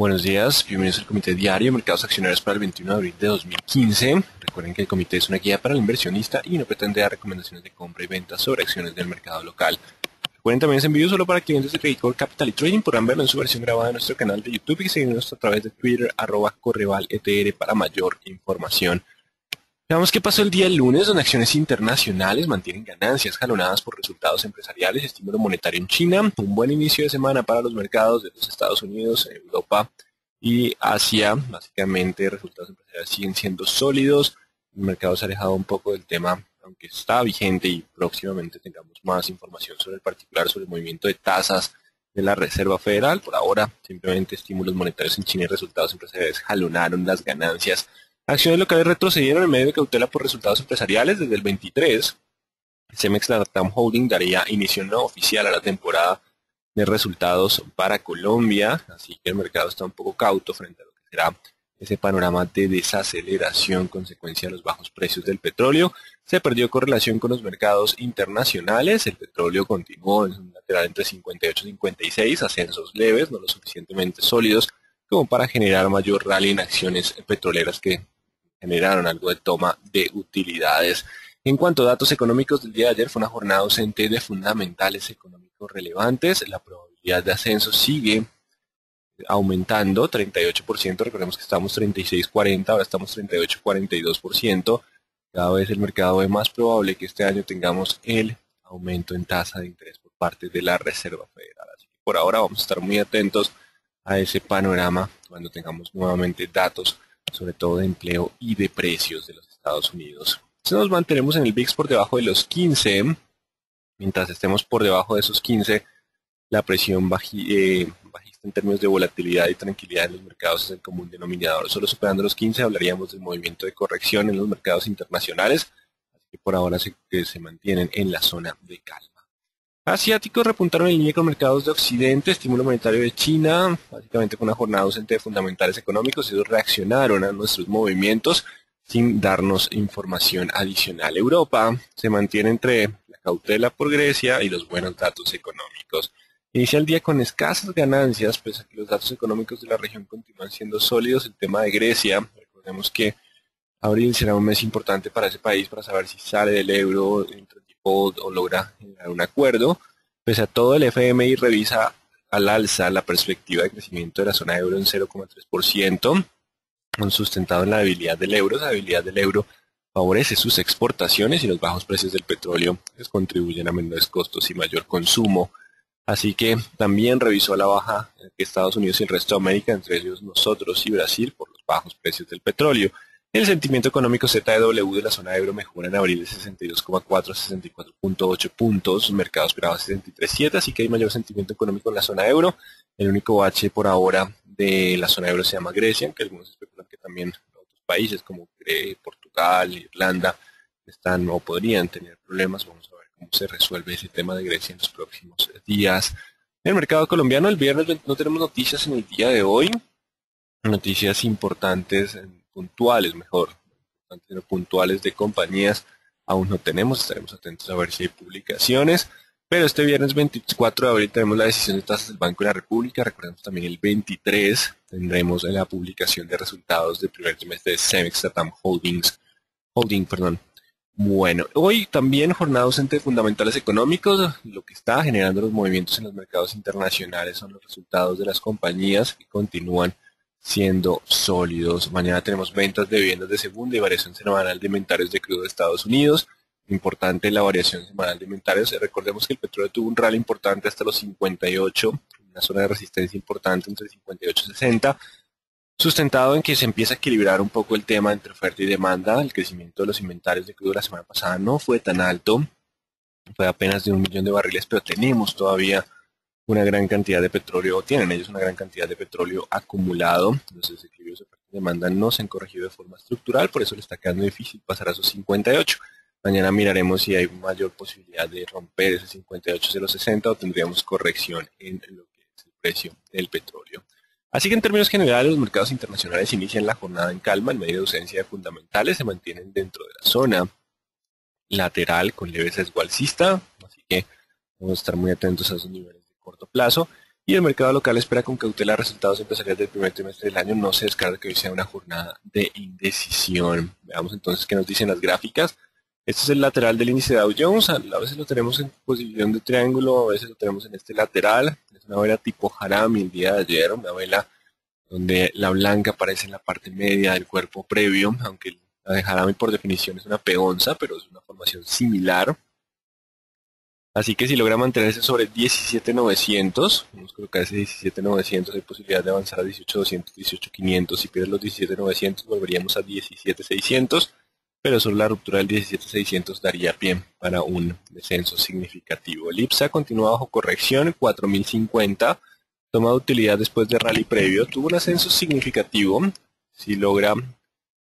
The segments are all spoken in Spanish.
Buenos días, bienvenidos al Comité Diario de Mercados Accionarios para el 21 de abril de 2015. Recuerden que el comité es una guía para el inversionista y no pretende dar recomendaciones de compra y venta sobre acciones del mercado local. Recuerden también es envío solo para clientes de Credicorp Capital y Trading. Podrán verlo en su versión grabada en nuestro canal de YouTube y seguirnos a través de Twitter, @correvaletr para mayor información. Veamos qué pasó el día lunes, donde acciones internacionales mantienen ganancias jalonadas por resultados empresariales y estímulo monetario en China. Un buen inicio de semana para los mercados de los Estados Unidos, Europa y Asia. Básicamente, resultados empresariales siguen siendo sólidos. El mercado se ha alejado un poco del tema, aunque está vigente y próximamente tengamos más información sobre el particular, sobre el movimiento de tasas de la Reserva Federal. Por ahora, simplemente estímulos monetarios en China y resultados empresariales jalonaron las ganancias. Acciones locales retrocedieron en medio de cautela por resultados empresariales desde el 23. Cemex Latam Holding daría inicio no oficial a la temporada de resultados para Colombia, así que el mercado está un poco cauto frente a lo que será ese panorama de desaceleración consecuencia de los bajos precios del petróleo. Se perdió correlación con los mercados internacionales, el petróleo continuó en un lateral entre 58 y 56, ascensos leves, no lo suficientemente sólidos como para generar mayor rally en acciones petroleras que generaron algo de toma de utilidades. En cuanto a datos económicos del día de ayer, fue una jornada ausente de fundamentales económicos relevantes. La probabilidad de ascenso sigue aumentando, 38%, recordemos que estamos 36,40, ahora estamos 38,42%. Cada vez el mercado ve más probable que este año tengamos el aumento en tasa de interés por parte de la Reserva Federal. Así que por ahora vamos a estar muy atentos a ese panorama cuando tengamos nuevamente datos, sobre todo de empleo y de precios de los Estados Unidos. Si nos mantenemos en el VIX por debajo de los 15, mientras estemos por debajo de esos 15, la presión bajista en términos de volatilidad y tranquilidad en los mercados es el común denominador. Solo superando los 15 hablaríamos del movimiento de corrección en los mercados internacionales, así que por ahora se mantienen en la zona de calma. Asiáticos repuntaron en línea con mercados de Occidente, estímulo monetario de China, básicamente con una jornada ausente de fundamentales económicos, y ellos reaccionaron a nuestros movimientos sin darnos información adicional. Europa se mantiene entre la cautela por Grecia y los buenos datos económicos. Inicia el día con escasas ganancias, pese a que los datos económicos de la región continúan siendo sólidos. El tema de Grecia, recordemos que abril será un mes importante para ese país para saber si sale del euro, entra en default o logra generar un acuerdo. Pese a todo, el FMI revisa al alza la perspectiva de crecimiento de la zona euro en 0,3%, sustentado en la debilidad del euro. La debilidad del euro favorece sus exportaciones y los bajos precios del petróleo les contribuyen a menores costos y mayor consumo. Así que también revisó a la baja que Estados Unidos y el resto de América, entre ellos nosotros y Brasil, por los bajos precios del petróleo. El sentimiento económico ZEW de la zona euro mejora en abril de 62,4 a 64,8 puntos, el mercado esperaba 63,7, así que hay mayor sentimiento económico en la zona euro. El único bache por ahora de la zona euro se llama Grecia, aunque algunos especulan que también otros países como Portugal, Irlanda, están o podrían tener problemas. Vamos a ver cómo se resuelve ese tema de Grecia en los próximos días. En el mercado colombiano, el viernes no tenemos noticias en el día de hoy, noticias importantes, puntuales mejor, puntuales de compañías aún no tenemos, estaremos atentos a ver si hay publicaciones, pero este viernes 24 de abril tenemos la decisión de tasas del Banco de la República. Recordemos también el 23 tendremos la publicación de resultados del primer trimestre de Cemex Latam Holding. Bueno, hoy también jornada ausente de fundamentales económicos. Lo que está generando los movimientos en los mercados internacionales son los resultados de las compañías que continúan siendo sólidos. Mañana tenemos ventas de viviendas de segunda y variación semanal de inventarios de crudo de Estados Unidos. Importante la variación semanal de inventarios. Recordemos que el petróleo tuvo un rally importante hasta los 58, una zona de resistencia importante entre 58 y 60, sustentado en que se empieza a equilibrar un poco el tema entre oferta y demanda. El crecimiento de los inventarios de crudo la semana pasada no fue tan alto, fue apenas de 1 millón de barriles, pero tenemos todavía una gran cantidad de petróleo, o tienen ellos una gran cantidad de petróleo acumulado. Los desequilibrios de oferta y demanda no se han corregido de forma estructural, por eso le está quedando difícil pasar a esos 58. Mañana miraremos si hay mayor posibilidad de romper ese 58,060 o tendríamos corrección en lo que es el precio del petróleo. Así que en términos generales, los mercados internacionales inician la jornada en calma, en medio de ausencia de fundamentales, se mantienen dentro de la zona lateral con leve sesgo alcista, así que vamos a estar muy atentos a esos niveles de corto plazo. Y el mercado local espera con cautela resultados empresariales del primer trimestre del año. No se descarta que hoy sea una jornada de indecisión. Veamos entonces qué nos dicen las gráficas. Este es el lateral del índice Dow Jones. A veces lo tenemos en posición de triángulo, a veces lo tenemos en este lateral. Es una vela tipo Harami el día de ayer, una vela donde la blanca aparece en la parte media del cuerpo previo, aunque la de Harami por definición es una peonza, pero es una formación similar. Así que si logra mantenerse sobre 17.900, vamos a colocar ese 17.900, hay posibilidad de avanzar a 18.200, 18.500. Si pierde los 17.900 volveríamos a 17.600, pero solo la ruptura del 17.600 daría pie para un descenso significativo. El IPSA continúa bajo corrección, 4.050, toma de utilidad después de rally previo, tuvo un ascenso significativo. Si logra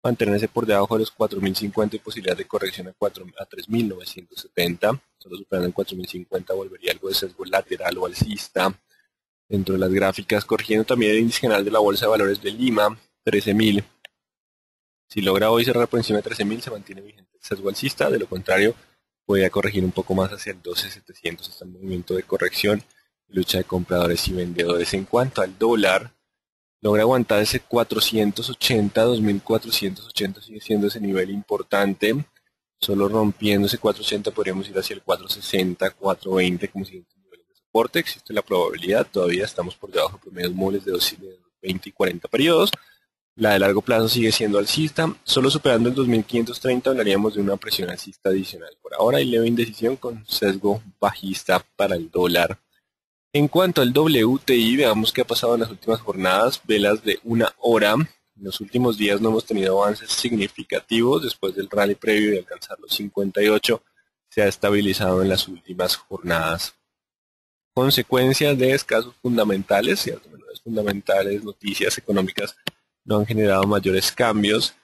mantenerse por debajo de los 4.050 y posibilidad de corrección a 3.970. Solo superando el 4.050 volvería algo de sesgo lateral o alcista. Dentro de las gráficas, corrigiendo también el índice general de la Bolsa de Valores de Lima, 13.000. Si logra hoy cerrar por encima de 13.000, se mantiene vigente el sesgo alcista. De lo contrario, podría corregir un poco más hacia el 12.700. Está en movimiento de corrección, lucha de compradores y vendedores. En cuanto al dólar, logra aguantar ese 480, 2480 sigue siendo ese nivel importante. Solo rompiendo ese 480 podríamos ir hacia el 460, 420 como siguientes niveles de soporte. Existe la probabilidad, todavía estamos por debajo de promedios móviles de 20 y 40 periodos. La de largo plazo sigue siendo alcista. Solo superando el 2530 hablaríamos de una presión alcista adicional. Por ahora hay leve indecisión con sesgo bajista para el dólar. En cuanto al WTI, veamos qué ha pasado en las últimas jornadas, velas de 1 hora. En los últimos días no hemos tenido avances significativos. Después del rally previo de alcanzar los 58, se ha estabilizado en las últimas jornadas. Consecuencias de escasos fundamentales, ciertos menores fundamentales, noticias económicas no han generado mayores cambios.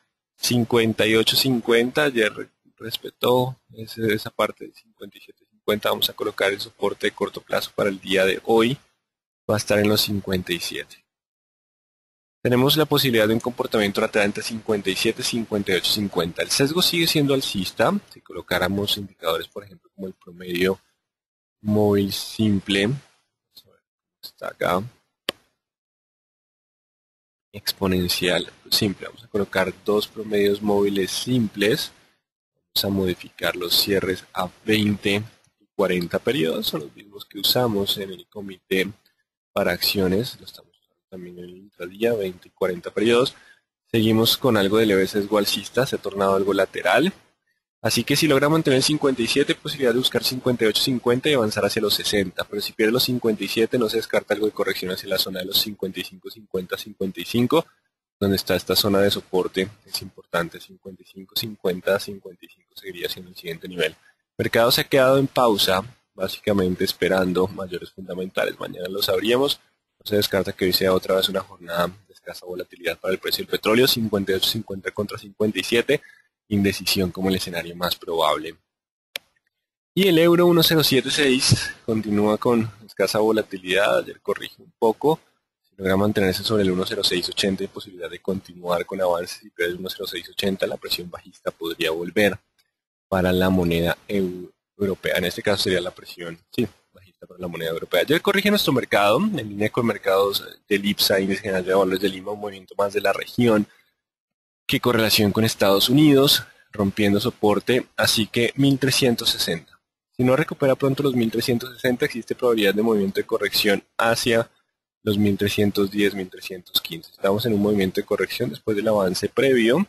58.50, ayer respetó esa parte de 57.50. Vamos a colocar el soporte de corto plazo para el día de hoy. Va a estar en los 57. Tenemos la posibilidad de un comportamiento lateral entre 57, 58, 50. El sesgo sigue siendo alcista. Si colocáramos indicadores, por ejemplo, como el promedio móvil simple, vamos a ver cómo está acá, exponencial simple. Vamos a colocar dos promedios móviles simples. Vamos a modificar los cierres a 20 y 40 periodos. Son los mismos que usamos en el comité para acciones. Lo estamos usando también en el intradía, 20 y 40 periodos. Seguimos con algo de leve sesgo alcista. Se ha tornado algo lateral. Así que si logra mantener 57, posibilidad de buscar 58, 50 y avanzar hacia los 60. Pero si pierde los 57, no se descarta algo de corrección hacia la zona de los 55, 50, 55, donde está esta zona de soporte. Es importante, 55, 50, 55 seguiría siendo el siguiente nivel. El mercado se ha quedado en pausa, básicamente esperando mayores fundamentales. Mañana lo sabríamos. No se descarta que hoy sea otra vez una jornada de escasa volatilidad para el precio del petróleo, 58, 50 contra 57. Indecisión como el escenario más probable. Y el euro 1.076 continúa con escasa volatilidad. Ayer corrige un poco. Si logra mantenerse sobre el 1.0680 y posibilidad de continuar con avances y pierde el 1.0680, la presión bajista podría volver para la moneda europea. En este caso sería la presión, sí, bajista para la moneda europea. Ayer corrige nuestro mercado en línea con mercados del IPSA, Índice General de Valores de Lima, un movimiento más de la región que correlación con Estados Unidos, rompiendo soporte, así que 1360. Si no recupera pronto los 1360, existe probabilidad de movimiento de corrección hacia los 1310, 1315. Estamos en un movimiento de corrección después del avance previo,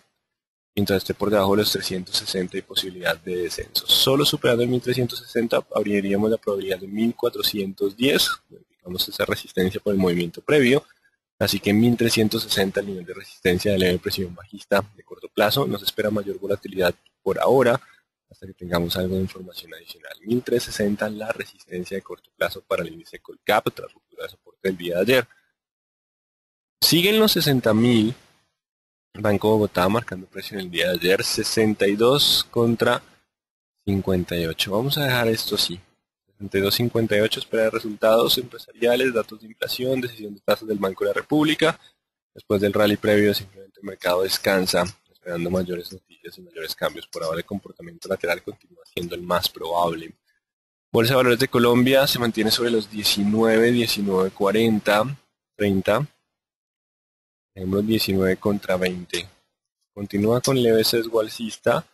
mientras esté por debajo de los 360 y posibilidad de descenso. Solo superando el 1360 abriríamos la probabilidad de 1410, verificamos esa resistencia por el movimiento previo. Así que en 1360 el nivel de resistencia de leve presión bajista de corto plazo. Nos espera mayor volatilidad por ahora hasta que tengamos algo de información adicional. 1360 la resistencia de corto plazo para el índice Colcap tras ruptura de soporte del día de ayer. Siguen los 60.000. Banco Bogotá marcando precio en el día de ayer. 62 contra 58. Vamos a dejar esto así. 62.58 espera resultados empresariales, datos de inflación, decisión de tasas del Banco de la República. Después del rally previo, simplemente el mercado descansa, esperando mayores noticias y mayores cambios. Por ahora el comportamiento lateral continúa siendo el más probable. Bolsa de Valores de Colombia se mantiene sobre los 19, 19.40, 30. Tenemos 19 contra 20. Continúa con leve sesgo alcista.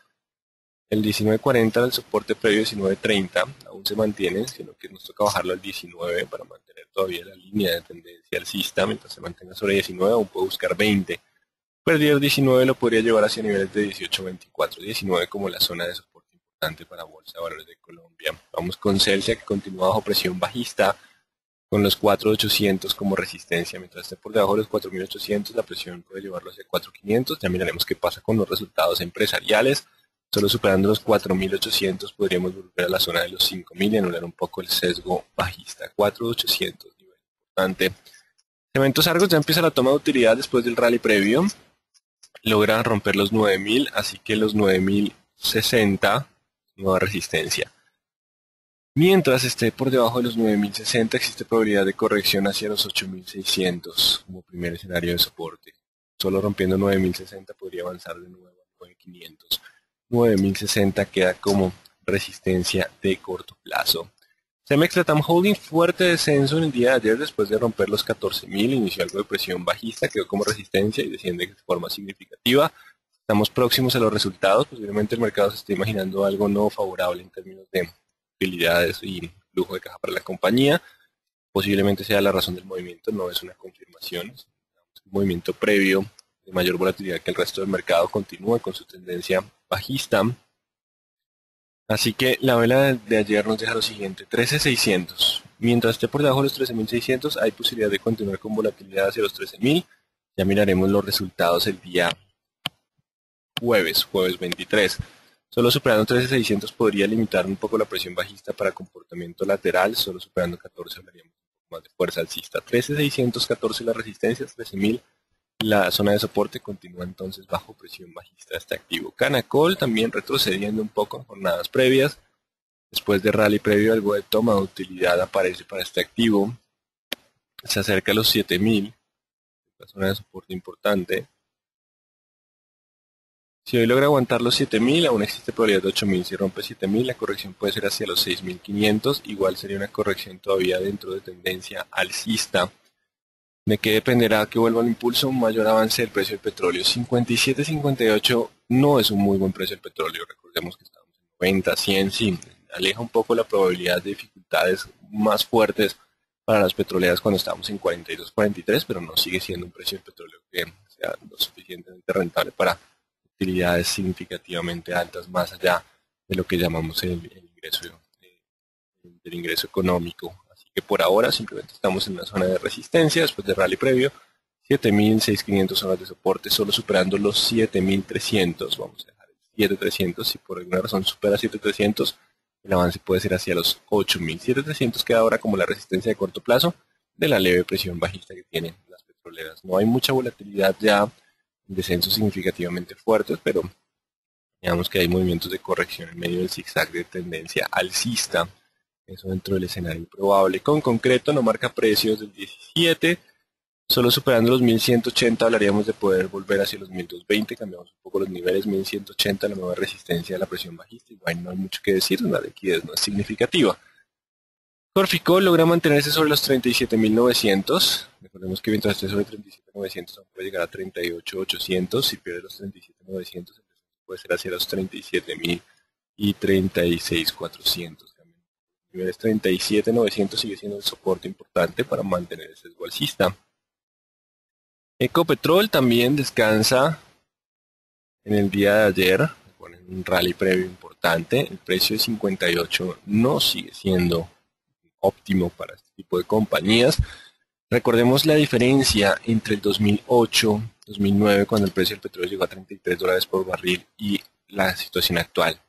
El 19.40 del soporte previo 19.30 aún se mantiene, sino que nos toca bajarlo al 19 para mantener todavía la línea de tendencia alcista. Mientras se mantenga sobre 19 aún puede buscar 20. Perder 19 lo podría llevar hacia niveles de 18.24. 19 como la zona de soporte importante para Bolsa de Valores de Colombia. Vamos con Celsia, que continúa bajo presión bajista con los 4.800 como resistencia. Mientras esté por debajo de los 4.800, la presión puede llevarlo hacia 4.500. Ya miraremos qué pasa con los resultados empresariales. Solo superando los 4.800 podríamos volver a la zona de los 5.000 y anular un poco el sesgo bajista. 4.800, nivel importante. Cementos Argos ya empieza la toma de utilidad después del rally previo. Logra romper los 9.000, así que los 9.060, nueva resistencia. Mientras esté por debajo de los 9.060, existe probabilidad de corrección hacia los 8.600 como primer escenario de soporte. Solo rompiendo 9.060 podría avanzar de nuevo a 9.500. 9.060 queda como resistencia de corto plazo. Cemex Latam Holding, fuerte descenso en el día de ayer después de romper los 14.000, inició algo de presión bajista, quedó como resistencia y desciende de forma significativa. Estamos próximos a los resultados, posiblemente el mercado se esté imaginando algo no favorable en términos de utilidades y flujo de caja para la compañía. Posiblemente sea la razón del movimiento, no es una confirmación, es un movimiento previo de mayor volatilidad que el resto del mercado, continúa con su tendencia bajista. Así que la vela de ayer nos deja lo siguiente, 13.600. Mientras esté por debajo de los 13.600 hay posibilidad de continuar con volatilidad hacia los 13.000. Ya miraremos los resultados el día jueves 23. Solo superando 13.600 podría limitar un poco la presión bajista para comportamiento lateral. Solo superando 14 hablaríamos un poco más de fuerza alcista. 13.600, 14 la resistencia, 13.000 la zona de soporte. Continúa entonces bajo presión bajista este activo. Canacol también retrocediendo un poco en jornadas previas. Después de rally previo, algo de toma de utilidad aparece para este activo. Se acerca a los 7.000, la zona de soporte importante. Si hoy logra aguantar los 7.000, aún existe probabilidad de 8.000. Si rompe 7.000, la corrección puede ser hacia los 6.500. Igual sería una corrección todavía dentro de tendencia alcista. ¿De qué dependerá que vuelva al impulso? Un mayor avance del precio del petróleo. 57.58 no es un muy buen precio del petróleo. Recordemos que estamos en 90, 100, sí. Aleja un poco la probabilidad de dificultades más fuertes para las petroleras cuando estamos en 42, 43, pero no sigue siendo un precio del petróleo que sea lo suficientemente rentable para utilidades significativamente altas, más allá de lo que llamamos el ingreso económico. Así que por ahora simplemente estamos en la zona de resistencia después del rally previo. 7.000, 6.500 zonas de soporte, solo superando los 7.300. Vamos a dejar el 7.300. Si por alguna razón supera 7.300, el avance puede ser hacia los 8.000. 7.300 queda ahora como la resistencia de corto plazo de la leve presión bajista que tienen las petroleras. No hay mucha volatilidad ya, descensos significativamente fuertes, pero digamos que hay movimientos de corrección en medio del zigzag de tendencia alcista. Eso dentro del escenario probable. Con concreto no marca precios del 17. Solo superando los 1180 hablaríamos de poder volver hacia los 1220. Cambiamos un poco los niveles. 1180, la nueva resistencia de la presión bajista. Igual no hay mucho que decir, la liquidez no es significativa. Corficol logra mantenerse sobre los 37.900. Recordemos que mientras esté sobre 37.900 puede llegar a 38.800. Si pierde los 37.900 puede ser hacia los 37.000 y 36.400. Niveles 37.900 sigue siendo el soporte importante para mantener el sesgo alcista. Ecopetrol también descansa en el día de ayer con un rally previo importante. El precio de 58 no sigue siendo óptimo para este tipo de compañías. Recordemos la diferencia entre el 2008, 2009, cuando el precio del petróleo llegó a $33 por barril, y la situación actual.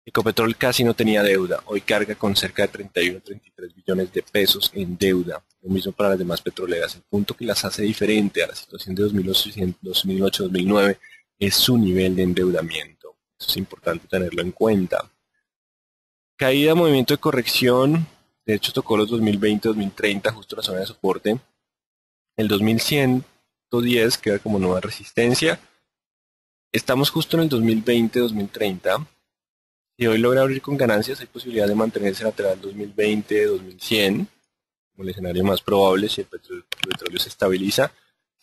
Ecopetrol casi no tenía deuda, hoy carga con cerca de 31 o 33 billones de pesos en deuda. Lo mismo para las demás petroleras. El punto que las hace diferente a la situación de 2008-2009 es su nivel de endeudamiento. Eso es importante tenerlo en cuenta. Caída, movimiento de corrección. De hecho tocó los 2020-2030, justo la zona de soporte. El 2110 queda como nueva resistencia. Estamos justo en el 2020-2030. Si hoy logra abrir con ganancias, hay posibilidad de mantenerse lateral 2020-2100, como el escenario más probable si el petróleo se estabiliza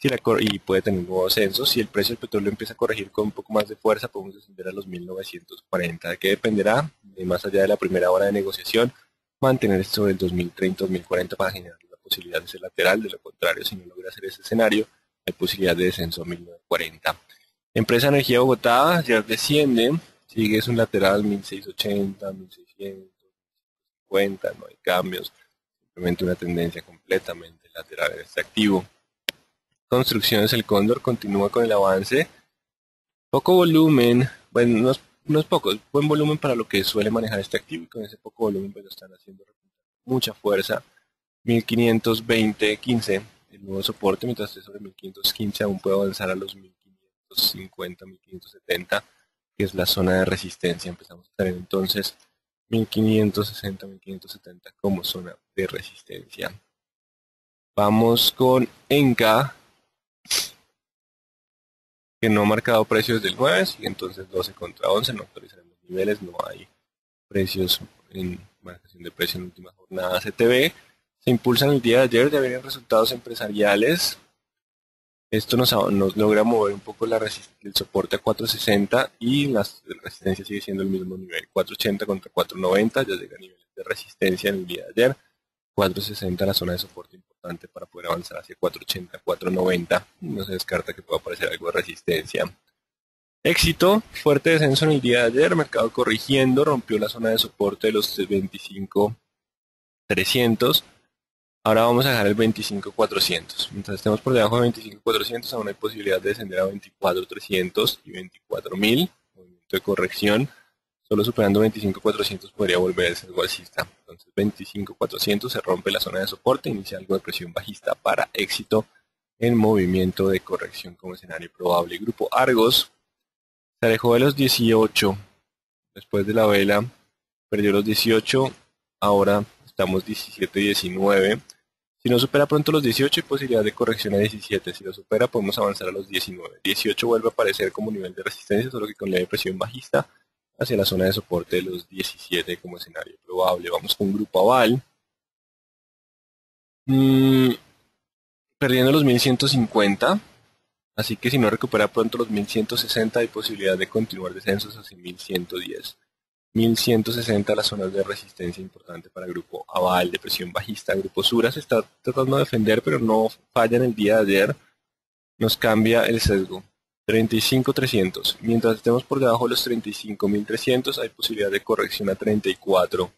y puede tener un nuevo ascenso. Si el precio del petróleo empieza a corregir con un poco más de fuerza, podemos descender a los 1940. ¿De qué dependerá? De más allá de la primera hora de negociación, mantener esto del 2030-2040 para generar la posibilidad de ser lateral. De lo contrario, si no logra hacer ese escenario, hay posibilidad de descenso a 1940. Empresa Energía Bogotá ya desciende, sigue es un lateral 1680, 1650, no hay cambios, simplemente una tendencia completamente lateral en este activo. Construcciones El Cóndor continúa con el avance, poco volumen, bueno, no es poco, es buen volumen para lo que suele manejar este activo y con ese poco volumen pues lo están haciendo mucha fuerza. 1520-15, el nuevo soporte, mientras esté sobre 1515 aún puede avanzar a los 1550, 1570, que es la zona de resistencia. Empezamos a tener entonces 1560, 1570 como zona de resistencia. Vamos con Enca, que no ha marcado precios del 9, sigue entonces 12 contra 11, no actualizaremos niveles, no hay precios en marcación de precio en la última jornada. CTV se impulsan el día de ayer, ya vienen resultados empresariales. Esto nos logra mover un poco el soporte a 460 y la resistencia sigue siendo el mismo nivel, 480 contra 490, ya llega a niveles de resistencia en el día de ayer. 460 la zona de soporte importante para poder avanzar hacia 480, 490. No se descarta que pueda aparecer algo de resistencia. Éxito, fuerte descenso en el día de ayer, mercado corrigiendo, rompió la zona de soporte de los 25.300. Ahora vamos a dejar el 25.400. Mientras estemos por debajo de 25.400, aún hay posibilidad de descender a 24.300 y 24.000. Movimiento de corrección. Solo superando 25.400 podría volver a ser alcista. Entonces 25.400 se rompe la zona de soporte, inicia algo de presión bajista para Éxito en movimiento de corrección como escenario probable. Grupo Argos se alejó de los 18 después de la vela, perdió los 18, ahora estamos 17-19. Si no supera pronto los 18 hay posibilidad de corrección a 17, si lo supera podemos avanzar a los 19. 18 vuelve a aparecer como nivel de resistencia, solo que con leve presión bajista hacia la zona de soporte de los 17 como escenario probable. Vamos con Grupo Aval. Perdiendo los 1150. Así que si no recupera pronto los 1160 hay posibilidad de continuar descensos hacia 1110. 1160 las zonas de resistencia importante para Grupo Aval, de presión bajista. Grupo Sura se está tratando de defender, pero no falla en el día de ayer. Nos cambia el sesgo. 35.300. Mientras estemos por debajo de los 35.300 hay posibilidad de corrección a 34.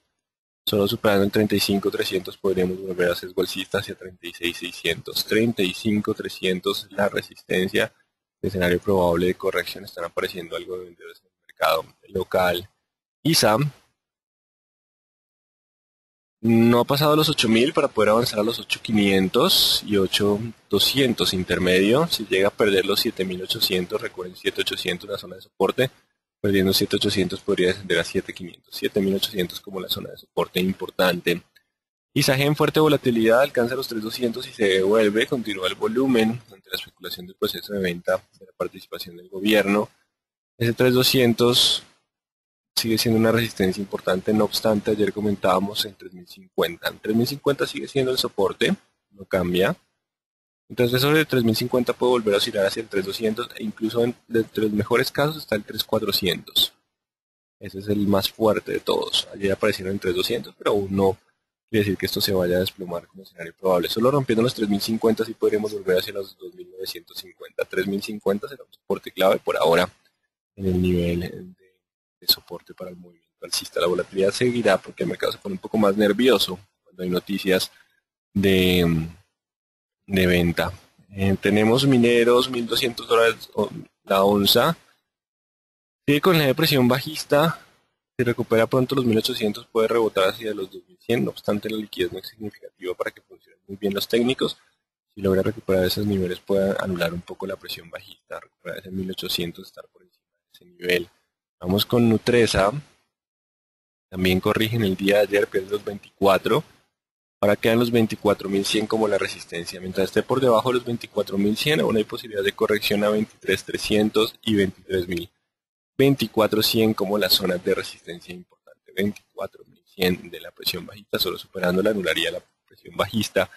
Solo superando el 35.300 podríamos volver a sesgo alcista hacia 36.600. 35.300 la resistencia. El escenario probable de corrección, están apareciendo algo de vendedores en el mercado local. ISAM no ha pasado los 8.000 para poder avanzar a los 8.500 y 8.200 intermedio. Si llega a perder los 7.800, recuerden 7.800 la zona de soporte. Perdiendo 7.800 podría descender a 7.500. 7.800 como la zona de soporte importante. Isagen, fuerte volatilidad, alcanza los 3.200 y se devuelve. Continúa el volumen ante la especulación del proceso de venta de la participación del gobierno. Ese 3.200 sigue siendo una resistencia importante, no obstante ayer comentábamos en 3.050. En 3.050 sigue siendo el soporte, no cambia. Entonces sobre el 3.050 puede volver a oscilar hacia el 3.200 e incluso entre los mejores casos está el 3.400. Ese es el más fuerte de todos. Ayer aparecieron en 3.200, pero aún no quiere decir que esto se vaya a desplomar como escenario probable. Solo rompiendo los 3.050 sí podremos volver hacia los 2.950. 3.050 será un soporte clave por ahora en el nivel de soporte para el movimiento alcista. La volatilidad seguirá porque el mercado se pone un poco más nervioso cuando hay noticias de venta. Tenemos mineros, $1.200 la onza. Sigue con la depresión bajista. Si recupera pronto los 1.800 puede rebotar hacia los 2.100. No obstante la liquidez no es significativa para que funcionen muy bien los técnicos. Si logra recuperar esos niveles puede anular un poco la presión bajista. Recuperar ese 1.800, estar por encima de ese nivel. Vamos con Nutresa. También corrigen el día de ayer, pierde los 24. Ahora quedan los 24.100 como la resistencia. Mientras esté por debajo de los 24.100, aún hay posibilidad de corrección a 23.300 y 23.000. 24.100 como la zona de resistencia importante. 24.100 de la presión bajista, solo superándola anularía la presión bajista.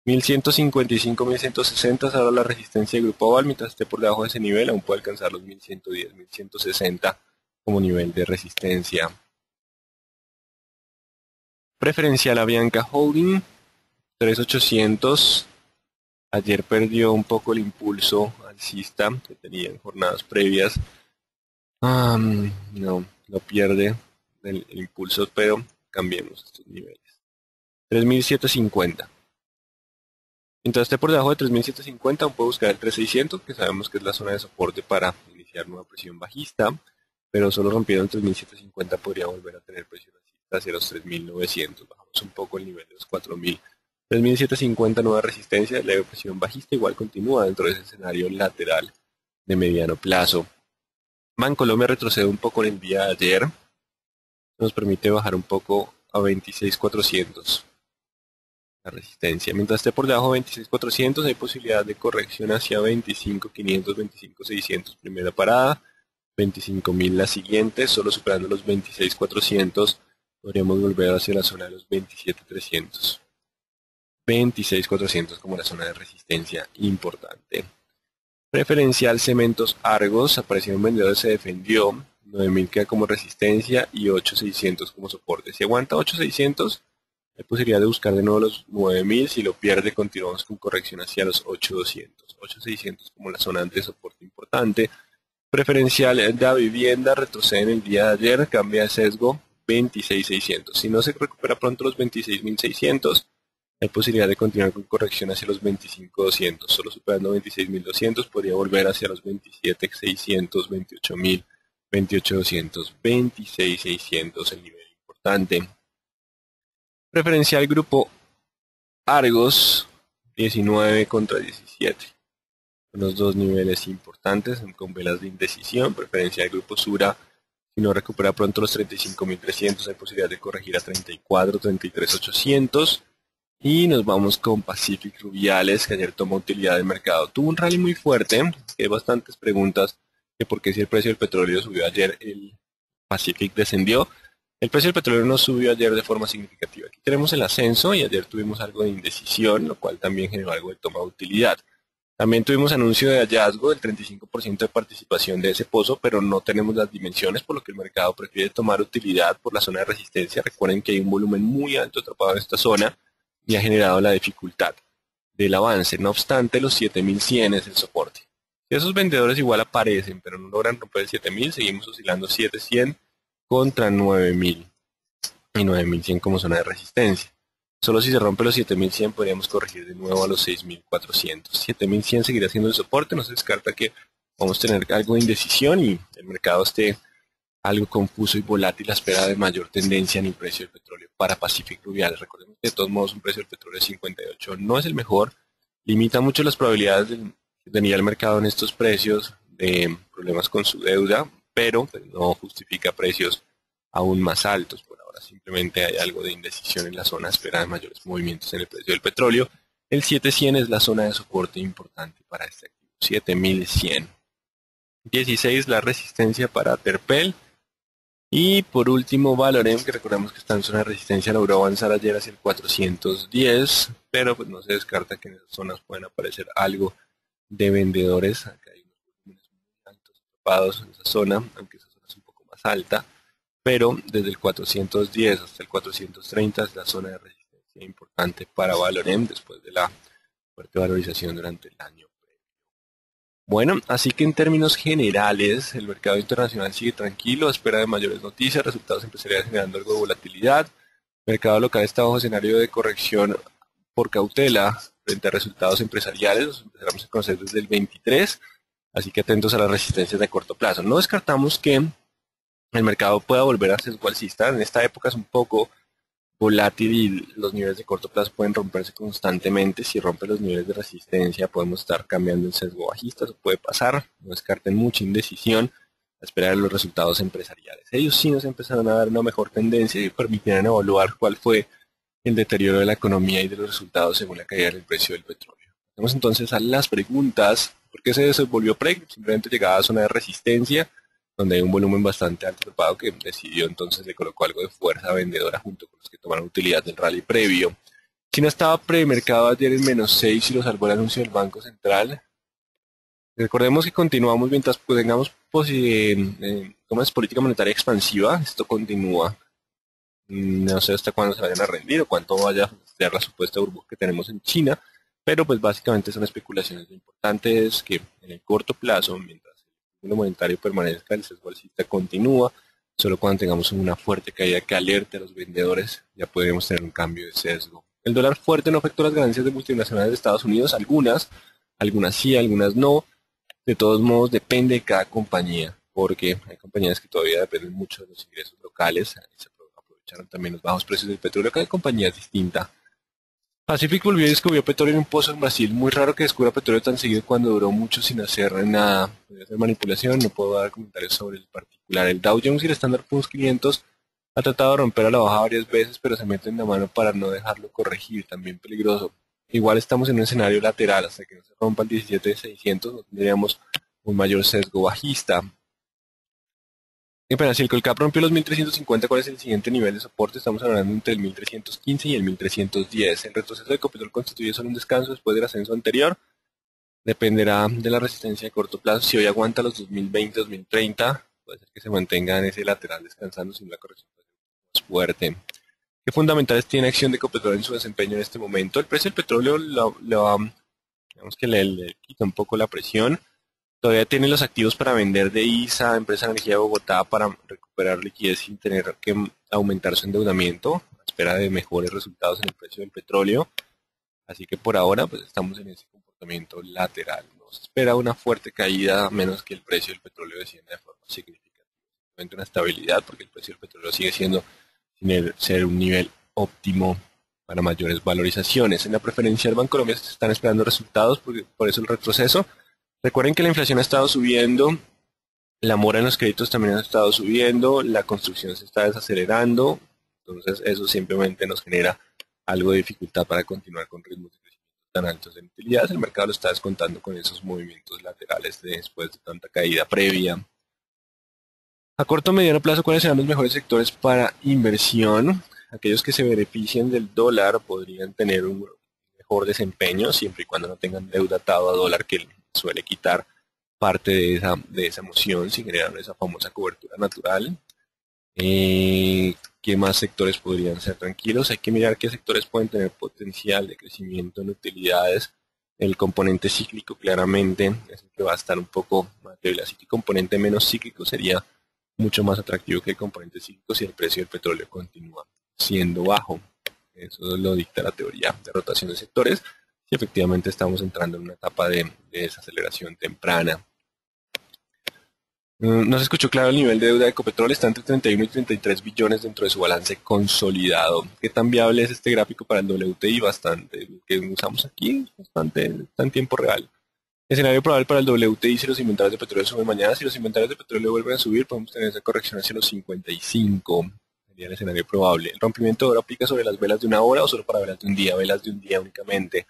1155, 1160 es ahora la resistencia de grupo oval. Mientras esté por debajo de ese nivel aún puede alcanzar los 1110, 1160 como nivel de resistencia. Preferencial Avianca Holding 3800. Ayer perdió un poco el impulso alcista que tenía en jornadas previas. No pierde el impulso, pero cambiemos estos niveles. 3750. Mientras esté por debajo de 3750, aún puede buscar el 3600, que sabemos que es la zona de soporte para iniciar nueva presión bajista, pero solo rompiendo el 3750 podría volver a tener presión alcista hacia los 3900. Bajamos un poco el nivel de los 4000. 3750 nueva resistencia, leve presión bajista, igual continúa dentro de ese escenario lateral de mediano plazo. Bancolombia retrocede un poco en el día de ayer, nos permite bajar un poco a 26.400 la resistencia. Mientras esté por debajo de 26.400 hay posibilidad de corrección hacia 25.500, 25.600 primera parada, 25.000 la siguiente, solo superando los 26.400 podríamos volver hacia la zona de los 27.300. 26.400 como la zona de resistencia importante. Preferencial Cementos Argos, apareció un vendedor, se defendió, 9.000 queda como resistencia y 8.600 como soporte. Si aguanta 8.600, hay posibilidad de buscar de nuevo los 9.000, si lo pierde continuamos con corrección hacia los 8.200. 8.600 como la zona de soporte importante. Preferencial Da Vivienda retrocede en el día de ayer, cambia de sesgo 26.600. Si no se recupera pronto los 26.600, hay posibilidad de continuar con corrección hacia los 25.200. Solo superando 26.200 podría volver hacia los 27.600, 28.000, 28.200, 26.600 el nivel importante. Preferencial Grupo Argos 19 contra 17. Son los dos niveles importantes con velas de indecisión. Preferencial Grupo Sura, si no recupera pronto los 35.300 hay posibilidad de corregir a 34, 33.800. Y nos vamos con Pacific Rubiales, que ayer tomó utilidad de mercado. Tuvo un rally muy fuerte, que hay bastantes preguntas de por qué si el precio del petróleo subió ayer, el Pacific descendió. El precio del petróleo no subió ayer de forma significativa. Aquí tenemos el ascenso y ayer tuvimos algo de indecisión, lo cual también generó algo de toma de utilidad. También tuvimos anuncio de hallazgo del 35% de participación de ese pozo, pero no tenemos las dimensiones, por lo que el mercado prefiere tomar utilidad por la zona de resistencia. Recuerden que hay un volumen muy alto atrapado en esta zona y ha generado la dificultad del avance. No obstante, los 7.100 es el soporte. Si esos vendedores igual aparecen, pero no logran romper el 7.000, seguimos oscilando 7.100 contra 9.000 y 9.100 como zona de resistencia. Solo si se rompe los 7.100 podríamos corregir de nuevo a los 6.400. 7.100 seguirá siendo el soporte, no se descarta que vamos a tener algo de indecisión y el mercado esté algo confuso y volátil a espera de mayor tendencia en el precio del petróleo para Pacific Rubiales. Recordemos que de todos modos un precio del petróleo de 58 no es el mejor, limita mucho las probabilidades que tenía el mercado en estos precios de problemas con su deuda, pero pues, no justifica precios aún más altos. Por ahora simplemente hay algo de indecisión en la zona a espera de mayores movimientos en el precio del petróleo. El 7.100 es la zona de soporte importante para este activo, 7.100. 16 la resistencia para Terpel. Y por último Valorem, que recordemos que está en zona de resistencia, logró avanzar ayer hacia el 410, pero pues no se descarta que en esas zonas pueden aparecer algo de vendedores. Acá hay unos volúmenes muy altos atrapados en esa zona, aunque esa zona es un poco más alta, pero desde el 410 hasta el 430 es la zona de resistencia importante para Valorem después de la fuerte valorización durante el año. Bueno, así que en términos generales, el mercado internacional sigue tranquilo, a espera de mayores noticias, resultados empresariales generando algo de volatilidad. El mercado local está bajo escenario de corrección por cautela frente a resultados empresariales, los empezaremos a conocer desde el 23, así que atentos a las resistencias de corto plazo. No descartamos que el mercado pueda volver a sesgo alcista. En esta época es un poco volátil y los niveles de corto plazo pueden romperse constantemente. Si rompe los niveles de resistencia podemos estar cambiando el sesgo bajista, eso puede pasar. No descarten mucha indecisión a esperar los resultados empresariales. Ellos sí nos empezaron a dar una mejor tendencia y permitirán evaluar cuál fue el deterioro de la economía y de los resultados según la caída del precio del petróleo. Vamos entonces a las preguntas. ¿Por qué se desenvolvió PREG? Simplemente llegaba a zona de resistencia. donde hay un volumen bastante alto de pago que decidió entonces le colocó algo de fuerza vendedora junto con los que tomaron utilidad del rally previo. China estaba premercado ayer en -6 y lo salvó el anuncio del Banco Central. Recordemos que continuamos mientras tengamos ¿cómo es? Política monetaria expansiva, esto continúa. No sé hasta cuándo se vayan a rendir o cuánto vaya a ser la supuesta burbuja que tenemos en China, pero pues básicamente son especulaciones. Lo importante es que en el corto plazo, mientras el Fondo Monetario permanezca, el sesgo alcista continúa. Solo cuando tengamos una fuerte caída que alerte a los vendedores, ya podríamos tener un cambio de sesgo. El dólar fuerte no afectó las ganancias de multinacionales de Estados Unidos, algunas sí, algunas no. De todos modos, depende de cada compañía, porque hay compañías que todavía dependen mucho de los ingresos locales, se aprovecharon también los bajos precios del petróleo, cada compañía es distinta. Pacific volvió y descubrió petróleo en un pozo en Brasil. Muy raro que descubra petróleo tan seguido cuando duró mucho sin hacer nada. Podría hacer manipulación, no puedo dar comentarios sobre el particular. El Dow Jones y el Standard Poor's 500 ha tratado de romper a la baja varias veces, pero se meten la mano para no dejarlo corregir, también peligroso. Igual estamos en un escenario lateral, hasta que no se rompa el 17.600 no tendríamos un mayor sesgo bajista. Pero si el Colcap rompió los 1350, ¿cuál es el siguiente nivel de soporte? Estamos hablando entre el 1315 y el 1310. El retroceso de Ecopetrol constituye solo un descanso después del ascenso anterior. Dependerá de la resistencia de corto plazo. Si hoy aguanta los 2020-2030, puede ser que se mantenga en ese lateral descansando sin una corrección más fuerte. ¿Qué fundamentales tiene acción de Ecopetrol en su desempeño en este momento? El precio del petróleo digamos que le quita un poco la presión. Todavía tiene los activos para vender de ISA, Empresa de Energía de Bogotá, para recuperar liquidez sin tener que aumentar su endeudamiento, a espera de mejores resultados en el precio del petróleo. Así que por ahora pues estamos en ese comportamiento lateral. No se espera una fuerte caída, a menos que el precio del petróleo descienda de forma significativa. Simplemente una estabilidad, porque el precio del petróleo sigue siendo sin ser un nivel óptimo para mayores valorizaciones. En la preferencial Bancolombia se están esperando resultados, por eso el retroceso. Recuerden que la inflación ha estado subiendo, la mora en los créditos también ha estado subiendo, la construcción se está desacelerando, entonces eso simplemente nos genera algo de dificultad para continuar con ritmos de crecimiento tan altos en utilidades. El mercado lo está descontando con esos movimientos laterales después de tanta caída previa. A corto o mediano plazo, ¿cuáles serán los mejores sectores para inversión? Aquellos que se benefician del dólar podrían tener un mejor desempeño, siempre y cuando no tengan deuda atado a dólar, que suele quitar parte de esa emoción sin generar esa famosa cobertura natural. ¿Qué más sectores podrían ser tranquilos? Hay que mirar qué sectores pueden tener potencial de crecimiento en utilidades. El componente cíclico claramente es el que va a estar un poco más débil, así que el componente menos cíclico sería mucho más atractivo que el componente cíclico si el precio del petróleo continúa siendo bajo. Eso lo dicta la teoría de rotación de sectores. Si efectivamente estamos entrando en una etapa de desaceleración temprana. No se escuchó claro el nivel de deuda de Ecopetrol, está entre 31 y 33 billones dentro de su balance consolidado. ¿Qué tan viable es este gráfico para el WTI? Bastante. El que usamos aquí bastante, está en tiempo real. Escenario probable para el WTI si los inventarios de petróleo suben mañana. Si los inventarios de petróleo vuelven a subir, podemos tener esa corrección hacia los 55. Sería el escenario probable. ¿El rompimiento de oro aplica sobre las velas de una hora o solo para velas de un día? Velas de un día únicamente.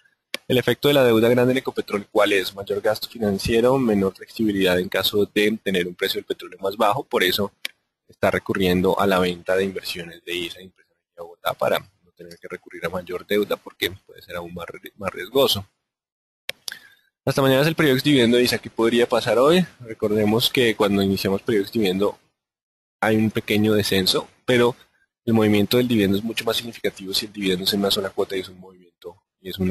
El efecto de la deuda grande en Ecopetrol, ¿cuál es? Mayor gasto financiero, menor flexibilidad en caso de tener un precio del petróleo más bajo. Por eso está recurriendo a la venta de inversiones de ISA, Empresa de Energía de Bogotá, para no tener que recurrir a mayor deuda porque puede ser aún más riesgoso. Hasta mañana es el periodo dividendo de ISA. ¿Qué podría pasar hoy? Recordemos que cuando iniciamos periodo dividendo hay un pequeño descenso, pero el movimiento del dividendo es mucho más significativo si el dividendo es en una sola cuota y es un movimiento y es un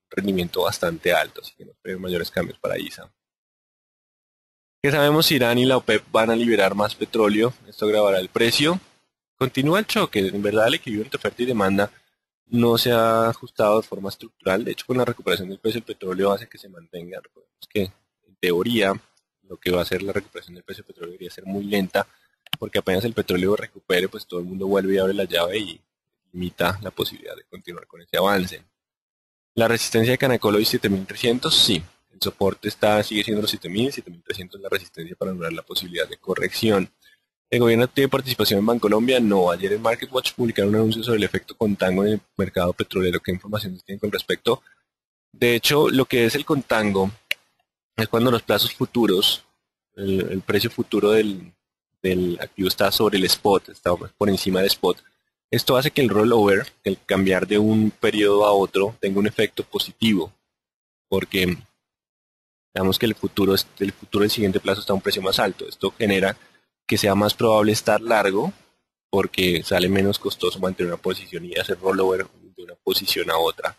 rendimiento bastante alto, así que no esperen mayores cambios para ISA. ¿Qué sabemos? Si Irán y la OPEP van a liberar más petróleo, esto agravará el precio. Continúa el choque, en verdad el equilibrio entre oferta y demanda no se ha ajustado de forma estructural. De hecho, con la recuperación del precio del petróleo hace que se mantenga. Recordemos que en teoría lo que va a hacer la recuperación del precio del petróleo debería ser muy lenta, porque apenas el petróleo recupere, pues todo el mundo vuelve y abre la llave y limita la posibilidad de continuar con ese avance. La resistencia de Canacol hoy 7300, sí. El soporte sigue siendo los 7000, 7300 es la resistencia para anular la posibilidad de corrección. ¿El gobierno tiene participación en Bancolombia? No. Ayer en MarketWatch publicaron un anuncio sobre el efecto contango en el mercado petrolero. ¿Qué información tienen con respecto? De hecho, lo que es el contango es cuando los plazos futuros el precio futuro del activo está sobre el spot, está por encima del spot. Esto hace que el rollover, el cambiar de un periodo a otro, tenga un efecto positivo, porque digamos que el futuro del siguiente plazo está a un precio más alto. Esto genera que sea más probable estar largo, porque sale menos costoso mantener una posición y hacer rollover de una posición a otra.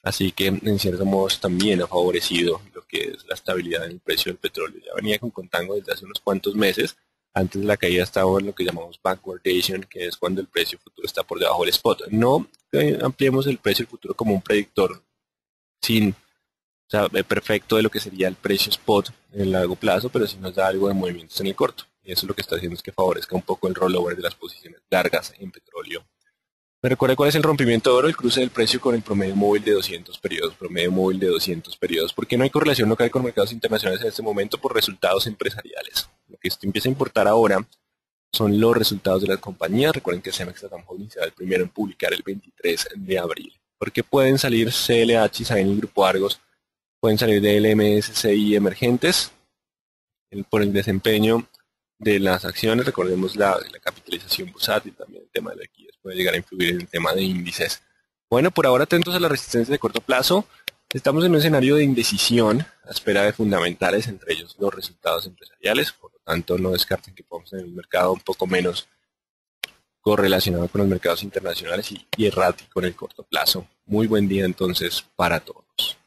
Así que en cierto modo también ha favorecido lo que es la estabilidad en el precio del petróleo. Ya venía con contango desde hace unos cuantos meses. Antes de la caída estaba en lo que llamamos backwardation, que es cuando el precio futuro está por debajo del spot. No ampliemos el precio del futuro como un predictor sin, o sea, perfecto de lo que sería el precio spot en el largo plazo, pero sí nos da algo de movimientos en el corto. Y eso lo que está haciendo es que favorezca un poco el rollover de las posiciones largas en petróleo. ¿Me recuerda cuál es el rompimiento de oro? El cruce del precio con el promedio móvil de 200 periodos. Promedio móvil de 200 periodos. ¿Por qué no hay correlación local con mercados internacionales en este momento? Por resultados empresariales. Lo que esto empieza a importar ahora son los resultados de las compañías. Recuerden que Cemex Latam Holding será el primero en publicar el 23 de abril. Porque pueden salir CLH, Saben y Grupo Argos, pueden salir de LMSCI emergentes por el desempeño de las acciones. Recordemos la capitalización bursátil, también el tema de la liquidez puede llegar a influir en el tema de índices. Bueno, por ahora atentos a la resistencia de corto plazo. Estamos en un escenario de indecisión a espera de fundamentales, entre ellos los resultados empresariales. Por lo tanto, no descarten que podamos tener un mercado un poco menos correlacionado con los mercados internacionales y errático en el corto plazo. Muy buen día entonces para todos.